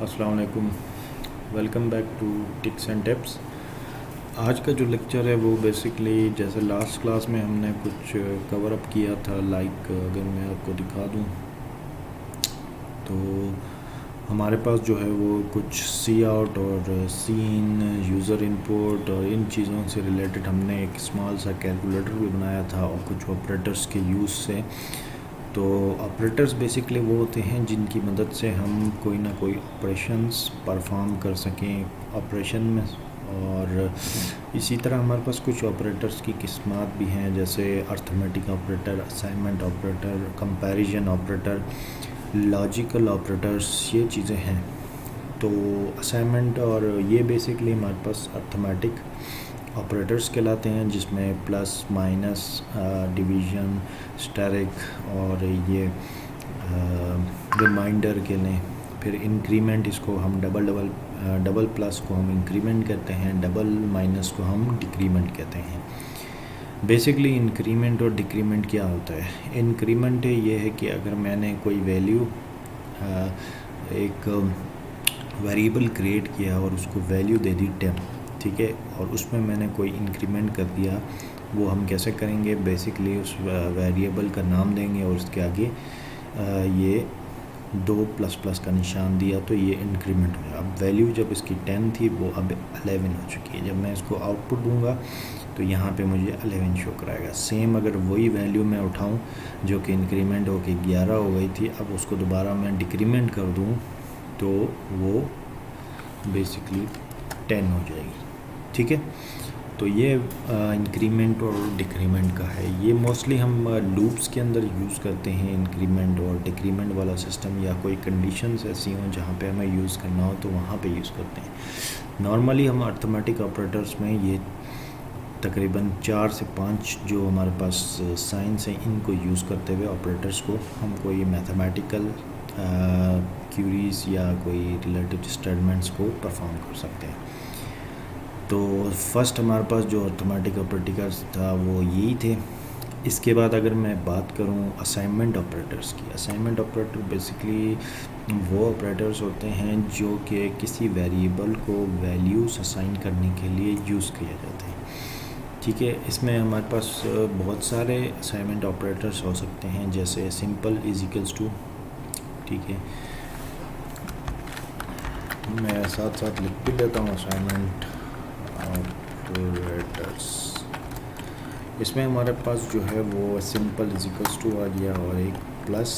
अस्सलाम वालेकुम। Welcome back to tips and tips. आज का जो लेक्चर है वो बेसिकली जैसे लास्ट क्लास में हमने कुछ कवर अप किया था, लाइक अगर मैं आपको दिखा दूं तो हमारे पास जो है वो कुछ सी आउट और सी इन, यूज़र इनपुट और इन चीज़ों से रिलेटेड हमने एक स्मॉल सा कैलकुलेटर भी बनाया था और कुछ ऑपरेटर्स के यूज़ से। तो ऑपरेटर्स बेसिकली वो होते हैं जिनकी मदद से हम कोई ना कोई ऑपरेशंस परफॉर्म कर सकें ऑपरेशन में। और इसी तरह हमारे पास कुछ ऑपरेटर्स की किस्मात भी हैं, जैसे arithmetic operator, assignment operator, comparison operator, logical operators, ये चीज़ें हैं। तो असाइनमेंट और ये बेसिकली हमारे पास अर्थमेटिक ऑपरेटर्स कहलाते हैं, जिसमें प्लस, माइनस, डिवीज़न, स्टेरिक और ये रिमाइंडर के लें। फिर इंक्रीमेंट, इसको हम डबल प्लस को हम इंक्रीमेंट कहते हैं, डबल माइनस को हम डिक्रीमेंट कहते हैं। बेसिकली इंक्रीमेंट और डिक्रीमेंट क्या होता है? इंक्रीमेंट ये है कि अगर मैंने कोई वैल्यू एक वेरिएबल क्रिएट किया और उसको वैल्यू दे दी 10, ठीक है, और उसमें मैंने कोई इंक्रीमेंट कर दिया, वो हम कैसे करेंगे? बेसिकली उस वेरिएबल का नाम देंगे और उसके आगे ये 2 प्लस प्लस का निशान दिया, तो ये इंक्रीमेंट हो गया। अब वैल्यू जब इसकी 10 थी वो अब 11 हो चुकी है। जब मैं इसको आउटपुट दूंगा तो यहाँ पे मुझे 11 शो कराएगा। सेम अगर वही वैल्यू मैं उठाऊँ जो कि इंक्रीमेंट हो के 11 हो गई थी, अब उसको दोबारा मैं डिक्रीमेंट कर दूँ तो वो बेसिकली 10 हो जाएगी, ठीक है। तो ये इंक्रीमेंट और डिक्रीमेंट का है। ये मोस्टली हम लूप्स के अंदर यूज़ करते हैं, इंक्रीमेंट और डिक्रीमेंट वाला सिस्टम, या कोई कंडीशंस ऐसी हों जहाँ पे हमें यूज़ करना हो तो वहाँ पे यूज़ करते हैं। नॉर्मली हम अर्थमेटिक ऑपरेटर्स में ये तकरीबन 4 से 5 जो हमारे पास साइंस हैं, इनको यूज़ करते हुए ऑपरेटर्स को हम कोई मैथमेटिकल क्यूरीज़ या कोई रिलेटिव स्टेटमेंट्स को परफॉर्म कर सकते हैं। तो फर्स्ट हमारे पास जो अर्थमेटिक ऑपरेटर्स था वो यही थे। इसके बाद अगर मैं बात करूं असाइनमेंट ऑपरेटर्स की, असाइनमेंट ऑपरेटर बेसिकली वो ऑपरेटर्स होते हैं जो कि किसी वेरिएबल को वैल्यूज असाइन करने के लिए यूज़ किए जाते हैं, ठीक है। इसमें हमारे पास बहुत सारे असाइनमेंट ऑपरेटर्स हो सकते हैं, जैसे सिंपल इज इक्वल्स टू, ठीक है। मैं साथ साथ लिख भी देता हूँ असाइनमेंट ऑपरेटर्स। इसमें हमारे पास जो है वो सिंपल इज इक्वल्स टू आ गया और एक प्लस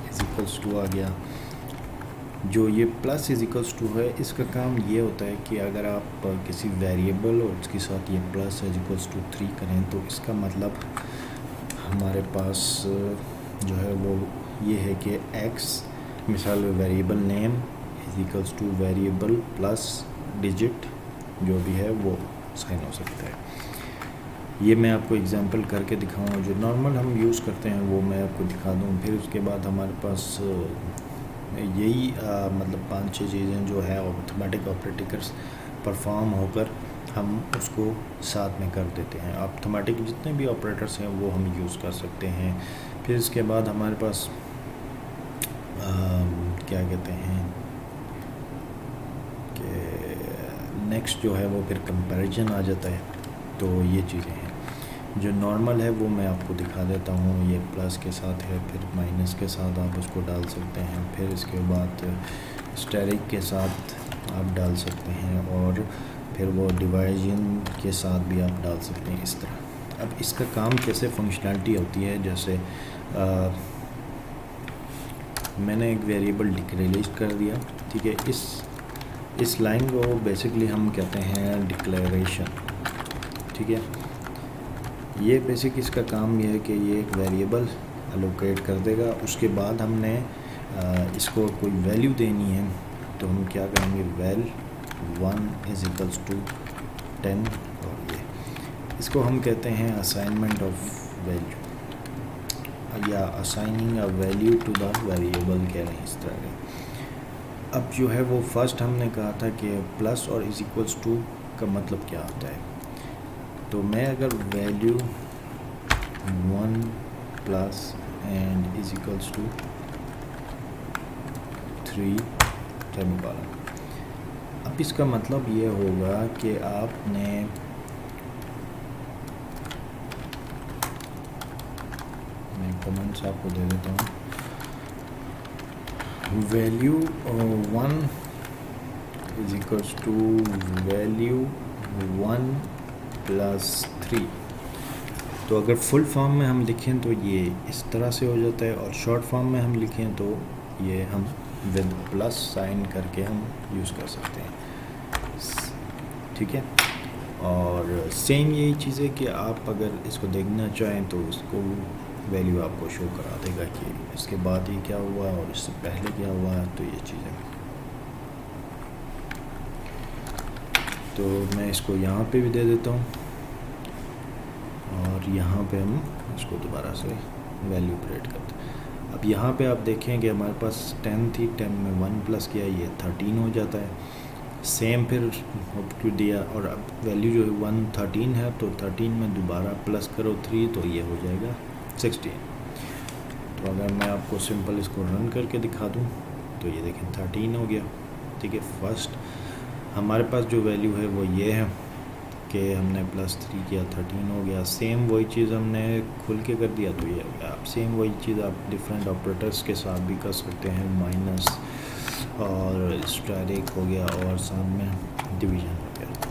इज इक्वल्स टू आ गया। जो ये प्लस इज इक्वल्स टू है, इसका काम ये होता है कि अगर आप किसी वेरिएबल और उसके साथ ये प्लस इज इक्वल्स टू 3 करें तो इसका मतलब हमारे पास जो है वो ये है कि x, मिसाल variable name is equals two variable plus digit जो भी है वो साइन हो सकता है। ये मैं आपको एग्जांपल करके दिखाऊंगा, जो नॉर्मल हम यूज़ करते हैं वो मैं आपको दिखा दूँ। फिर उसके बाद हमारे पास यही मतलब 5-6 चीज़ें जो है अर्थमेटिक ऑपरेटर्स परफॉर्म होकर हम उसको साथ में कर देते हैं। अर्थमेटिक जितने भी ऑपरेटर्स हैं वो हम यूज़ कर सकते हैं। फिर इसके बाद हमारे पास क्या कहते हैं कि नेक्स्ट जो है वो फिर कंपैरिजन आ जाता है। तो ये चीज़ें हैं जो नॉर्मल है वो मैं आपको दिखा देता हूँ। ये प्लस के साथ है, फिर माइनस के साथ आप उसको डाल सकते हैं, फिर इसके बाद स्टेरिक के साथ आप डाल सकते हैं, और फिर वो डिवाइजन के साथ भी आप डाल सकते हैं, इस तरह। अब इसका काम कैसे फंक्शनैलिटी होती है, जैसे मैंने एक वेरिएबल डिक्लेरेट कर दिया, ठीक है। इस लाइन को बेसिकली हम कहते हैं डिक्लेरेशन, ठीक है। ये बेसिक इसका काम ये है कि ये एक वेरिएबल अलोकेट कर देगा। उसके बाद हमने इसको कोई वैल्यू देनी है, तो हम क्या करेंगे, वेल 1 इज इक्वल्स टू 10, और ये इसको हम कहते हैं असाइनमेंट ऑफ वैल्यू या assigning a value to the variable कह रहे हैं, इस तरह के। अब जो है वो फर्स्ट हमने कहा था कि प्लस और इज इक्वल्स टू का मतलब क्या होता है। तो मैं अगर value 1 plus and is equals to 3 semicolon. अब इसका मतलब ये होगा कि आपने मैं कमेंट्स आपको दे देता हूँ, value 1 is equals to value 1 + 3। तो अगर फुल फॉर्म में हम लिखें तो ये इस तरह से हो जाता है, और शॉर्ट फॉर्म में हम लिखें तो ये हम विद प्लस साइन करके हम यूज़ कर सकते हैं, ठीक है। और सेम यही चीज़ है कि आप अगर इसको देखना चाहें तो इसको वैल्यू आपको शो करा देगा कि इसके बाद ये क्या हुआ और इससे पहले क्या हुआ। तो ये चीज़ें, तो मैं इसको यहाँ पे भी दे देता हूँ, और यहाँ पे हम इसको दोबारा से वैल्यू क्रिएट करते हैं। अब यहाँ पे आप देखें कि हमारे पास 10 थी, 10 में 1 प्लस किया, ये 13 हो जाता है। सेम फिर टू दिया, और अब वैल्यू जो है 113 है, तो 13 में दोबारा प्लस करो 3, तो ये हो जाएगा 16। तो अगर मैं आपको सिंपल इसको रन करके दिखा दूँ तो ये देखें 13 हो गया, ठीक है। फर्स्ट हमारे पास जो वैल्यू है वो ये है कि हमने +3 किया, 13 हो गया। सेम वही चीज़ हमने खुल के कर दिया तो ये हो गया। आप सेम वही चीज़ आप डिफरेंट ऑपरेटर्स के साथ भी कर सकते हैं, माइनस और स्ट्राइक हो गया और साथ में डिवीज़न हो गया।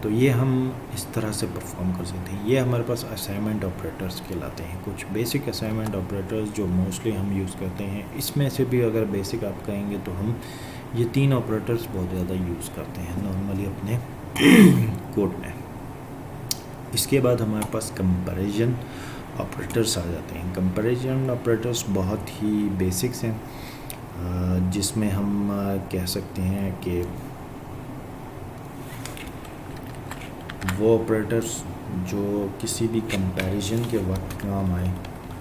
तो ये हम इस तरह से परफॉर्म कर सकते हैं। ये हमारे पास असाइनमेंट ऑपरेटर्स कहलाते हैं, कुछ बेसिक असाइनमेंट ऑपरेटर्स जो मोस्टली हम यूज़ करते हैं। इसमें से भी अगर बेसिक आप कहेंगे तो हम ये 3 ऑपरेटर्स बहुत ज़्यादा यूज़ करते हैं नॉर्मली अपने कोड में। इसके बाद हमारे पास कंपैरिजन ऑपरेटर्स आ जाते हैं। कंपैरिजन ऑपरेटर्स बहुत ही बेसिक्स हैं, जिसमें हम कह सकते हैं कि वो ऑपरेटर्स जो किसी भी कंपैरिजन के वक्त काम आए,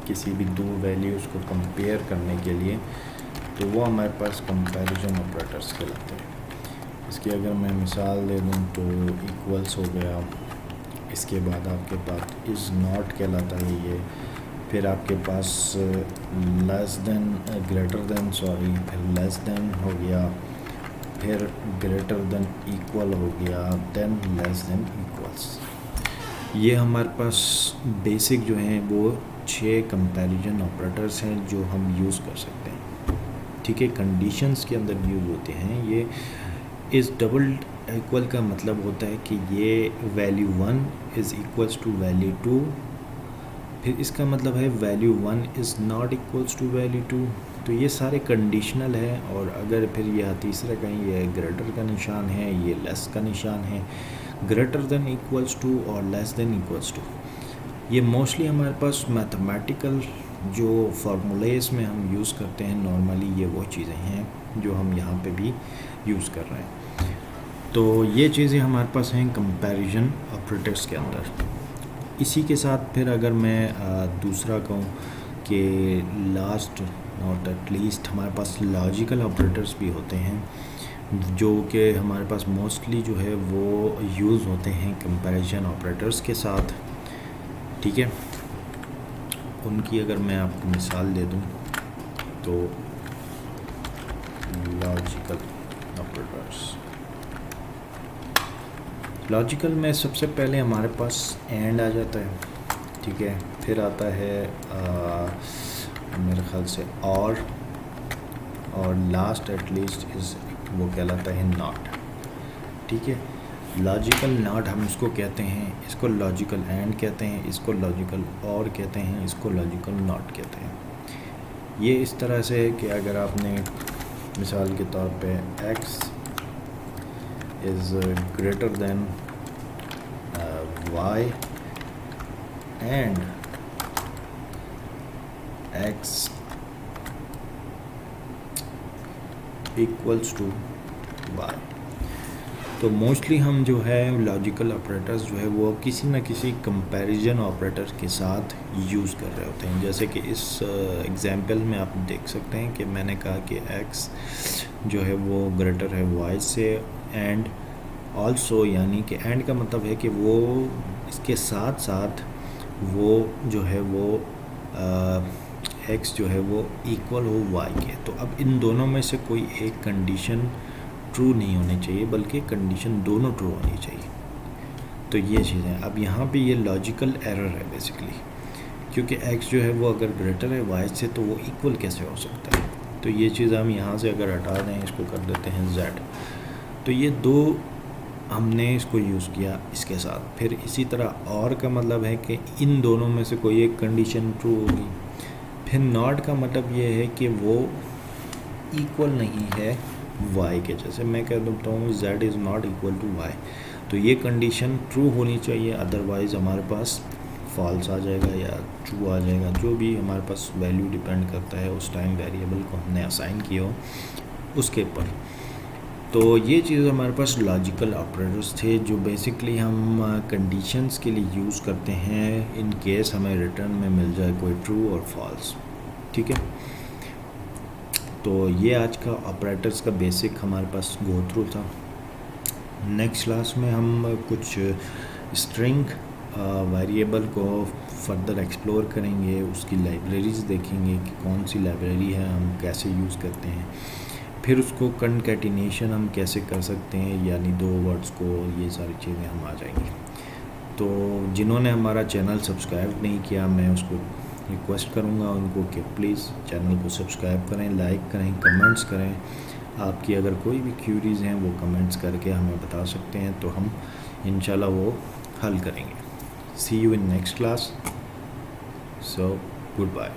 किसी भी दो वैल्यूज़ को कंपेयर करने के लिए, तो वो हमारे पास कंपैरिजन ऑपरेटर्स कहलाते हैं। इसकी अगर मैं मिसाल दे दूँ तो इक्वल्स हो गया, इसके बाद आपके पास इज़ नॉट कहलाता है ये, फिर आपके पास लेस देन ग्रेटर देन फिर लेस देन हो गया, फिर ग्रेटर देन इक्वल हो गया, देन लेस देन इक्वल्स। ये हमारे पास बेसिक जो हैं वो 6 कंपैरिजन ऑपरेटर्स हैं जो हम यूज़ कर सकते हैं, ठीक है। कंडीशंस के अंदर यूज़ होते हैं। ये इस डबल इक्वल का मतलब होता है कि ये value 1 is equals to value 2, फिर इसका मतलब है value 1 is not equals to value 2। तो ये सारे कंडीशनल है। और अगर फिर यह तीसरा कहीं ये ग्रेटर का निशान है, ये लेस का निशान है, ग्रेटर देन इक्वल्स टू और लेस देन इक्वल्स टू, ये मोस्टली हमारे पास मैथमेटिकल जो फार्मूलेस में हम यूज़ करते हैं नॉर्मली, ये वो चीज़ें हैं जो हम यहाँ पे भी यूज़ कर रहे हैं। तो ये चीज़ें हमारे पास हैं कंपैरिजन ऑपरेटर्स के अंदर। इसी के साथ फिर अगर मैं दूसरा कहूँ कि लास्ट नॉट एट लीस्ट हमारे पास लॉजिकल ऑपरेटर्स भी होते हैं, जो कि हमारे पास मोस्टली जो है वो यूज़ होते हैं कंपैरिजन ऑपरेटर्स के साथ, ठीक है। उनकी अगर मैं आपको मिसाल दे दूँ तो लॉजिकल ऑपरेटर्स, लॉजिकल में सबसे पहले हमारे पास एंड आ जाता है, ठीक है। फिर आता है मेरे ख़्याल से और लास्ट एट लीस्ट इज़ वो कहलाता है नॉट, ठीक है। लॉजिकल नॉट हम इसको कहते हैं, इसको लॉजिकल एंड कहते हैं, इसको लॉजिकल और कहते हैं, इसको लॉजिकल नॉट कहते हैं। ये इस तरह से है कि अगर आपने मिसाल के तौर पे x is greater than y and x equals to y, तो मोस्टली हम जो है लॉजिकल ऑपरेटर्स जो है वो किसी न किसी कंपैरिजन ऑपरेटर के साथ यूज़ कर रहे होते हैं। जैसे कि इस एग्जांपल में आप देख सकते हैं कि मैंने कहा कि x जो है वो ग्रेटर है y से, एंड ऑल्सो, यानी कि एंड का मतलब है कि वो इसके साथ साथ वो जो है वो x जो है वो इक्वल हो y के। तो अब इन दोनों में से कोई एक कंडीशन ट्रू नहीं होनी चाहिए, बल्कि कंडीशन दोनों ट्रू होनी चाहिए। तो ये चीज़ें अब यहाँ पे ये लॉजिकल एरर है बेसिकली, क्योंकि x जो है वो अगर ग्रेटर है y से तो वो इक्वल कैसे हो सकता है। तो ये चीज़ हम यहाँ से अगर हटा दें, इसको कर देते हैं z। तो ये दो हमने इसको यूज़ किया इसके साथ। फिर इसी तरह और का मतलब है कि इन दोनों में से कोई एक कंडीशन ट्रू होगी। फिर नॉट का मतलब ये है कि वो इक्वल नहीं है y के। जैसे मैं कह देता हूँ z is not equal to y, तो ये कंडीशन ट्रू होनी चाहिए, अदरवाइज़ हमारे पास फॉल्स आ जाएगा या ट्रू आ जाएगा, जो भी हमारे पास वैल्यू डिपेंड करता है उस टाइम वेरिएबल को हमने असाइन किया हो उसके ऊपर। तो ये चीज़ हमारे पास लॉजिकल ऑपरेटर्स थे जो बेसिकली हम कंडीशंस के लिए यूज़ करते हैं इन केस हमें रिटर्न में मिल जाए कोई ट्रू और फॉल्स। ठीक है, तो ये आज का ऑपरेटर्स का बेसिक हमारे पास गो थ्रू था। नेक्स्ट क्लास में हम कुछ स्ट्रिंग वेरिएबल को फर्दर एक्सप्लोर करेंगे, उसकी लाइब्रेरीज़ देखेंगे कि कौन सी लाइब्रेरी है, हम कैसे यूज़ करते हैं, फिर उसको कंकैटिनेशन हम कैसे कर सकते हैं, यानी दो वर्ड्स को, ये सारी चीज़ें हम आ जाएंगी। तो जिन्होंने हमारा चैनल सब्सक्राइब नहीं किया, मैं उसको रिक्वेस्ट करूँगा उनको कि प्लीज़ चैनल को सब्सक्राइब करें, लाइक करें, कमेंट्स करें। आपकी अगर कोई भी क्यूरीज़ हैं वो कमेंट्स करके हमें बता सकते हैं, तो हम इंशाल्लाह वो हल करेंगे। See you in next class, so good bye.